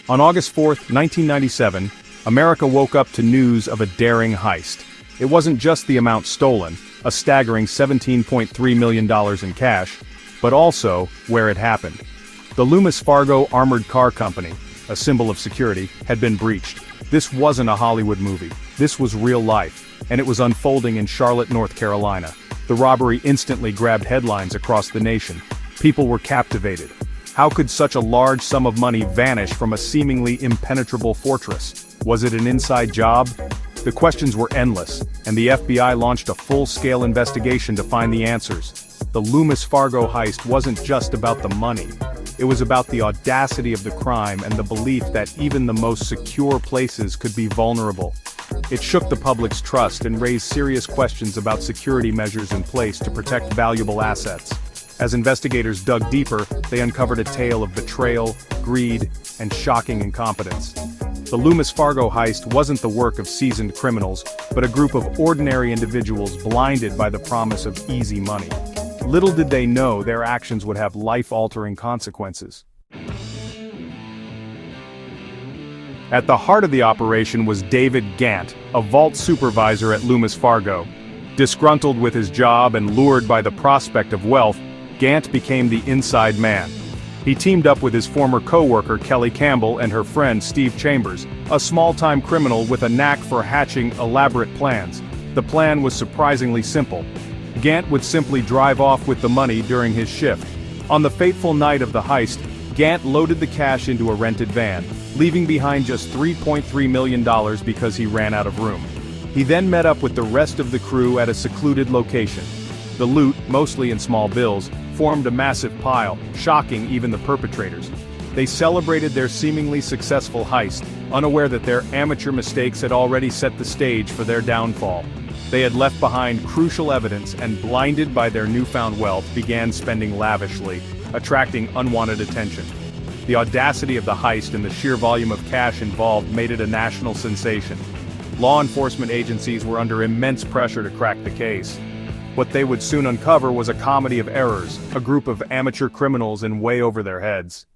On August 4, 1997, America woke up to news of a daring heist. It wasn't just the amount stolen, a staggering $17.3 million in cash, but also where it happened. The Loomis Fargo Armored Car Company, a symbol of security, had been breached. This wasn't a Hollywood movie. This was real life, and it was unfolding in Charlotte, North Carolina. The robbery instantly grabbed headlines across the nation. People were captivated. How could such a large sum of money vanish from a seemingly impenetrable fortress? Was it an inside job? The questions were endless, and the FBI launched a full-scale investigation to find the answers. The Loomis Fargo heist wasn't just about the money. It was about the audacity of the crime and the belief that even the most secure places could be vulnerable. It shook the public's trust and raised serious questions about security measures in place to protect valuable assets. As investigators dug deeper, they uncovered a tale of betrayal, greed, and shocking incompetence. The Loomis Fargo heist wasn't the work of seasoned criminals, but a group of ordinary individuals blinded by the promise of easy money. Little did they know their actions would have life-altering consequences. At the heart of the operation was David Gant, a vault supervisor at Loomis Fargo. Disgruntled with his job and lured by the prospect of wealth, Gant became the inside man. He teamed up with his former co-worker Kelly Campbell and her friend Steve Chambers, a small-time criminal with a knack for hatching elaborate plans. The plan was surprisingly simple. Gant would simply drive off with the money during his shift. On the fateful night of the heist, Gant loaded the cash into a rented van, leaving behind just $3.3 million because he ran out of room. He then met up with the rest of the crew at a secluded location. The loot, mostly in small bills, formed a massive pile, shocking even the perpetrators. They celebrated their seemingly successful heist, unaware that their amateur mistakes had already set the stage for their downfall. They had left behind crucial evidence and, blinded by their newfound wealth, began spending lavishly, attracting unwanted attention. The audacity of the heist and the sheer volume of cash involved made it a national sensation. Law enforcement agencies were under immense pressure to crack the case. What they would soon uncover was a comedy of errors, a group of amateur criminals in way over their heads.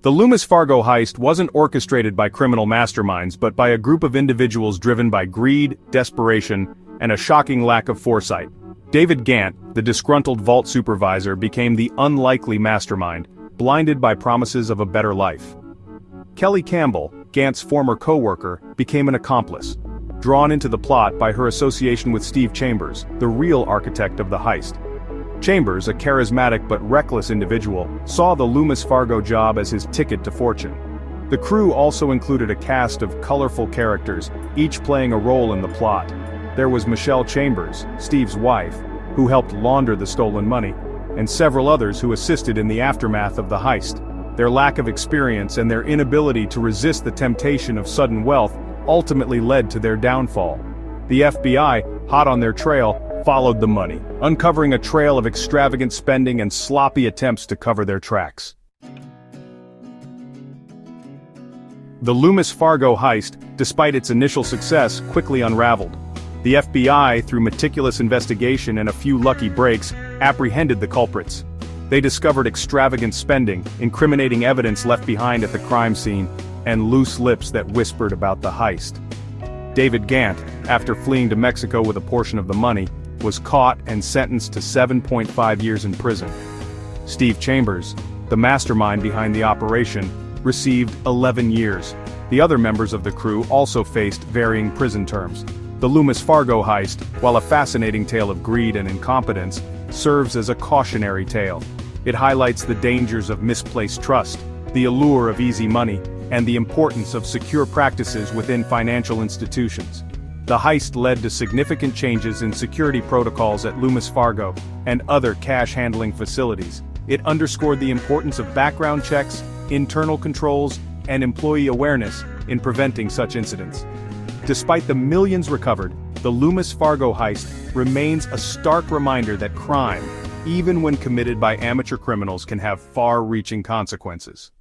The Loomis Fargo heist wasn't orchestrated by criminal masterminds but by a group of individuals driven by greed, desperation, and a shocking lack of foresight. David Gant, the disgruntled vault supervisor, became the unlikely mastermind, blinded by promises of a better life. Kelly Campbell, Gant's former co-worker, became an accomplice, drawn into the plot by her association with Steve Chambers, the real architect of the heist. Chambers, a charismatic but reckless individual, saw the Loomis Fargo job as his ticket to fortune. The crew also included a cast of colorful characters, each playing a role in the plot. There was Michelle Chambers, Steve's wife, who helped launder the stolen money, and several others who assisted in the aftermath of the heist. Their lack of experience and their inability to resist the temptation of sudden wealth ultimately led to their downfall. The FBI, hot on their trail, followed the money, uncovering a trail of extravagant spending and sloppy attempts to cover their tracks. The Loomis Fargo heist, despite its initial success, quickly unraveled. The FBI, through meticulous investigation and a few lucky breaks, apprehended the culprits. They discovered extravagant spending, incriminating evidence left behind at the crime scene, and loose lips that whispered about the heist. David Gant, after fleeing to Mexico with a portion of the money, was caught and sentenced to 7.5 years in prison. Steve Chambers, the mastermind behind the operation, received 11 years. The other members of the crew also faced varying prison terms. The Loomis Fargo heist, while a fascinating tale of greed and incompetence, serves as a cautionary tale. It highlights the dangers of misplaced trust, the allure of easy money, and the importance of secure practices within financial institutions. The heist led to significant changes in security protocols at Loomis Fargo and other cash-handling facilities. It underscored the importance of background checks, internal controls, and employee awareness in preventing such incidents. Despite the millions recovered, the Loomis Fargo heist remains a stark reminder that crime, even when committed by amateur criminals, can have far-reaching consequences.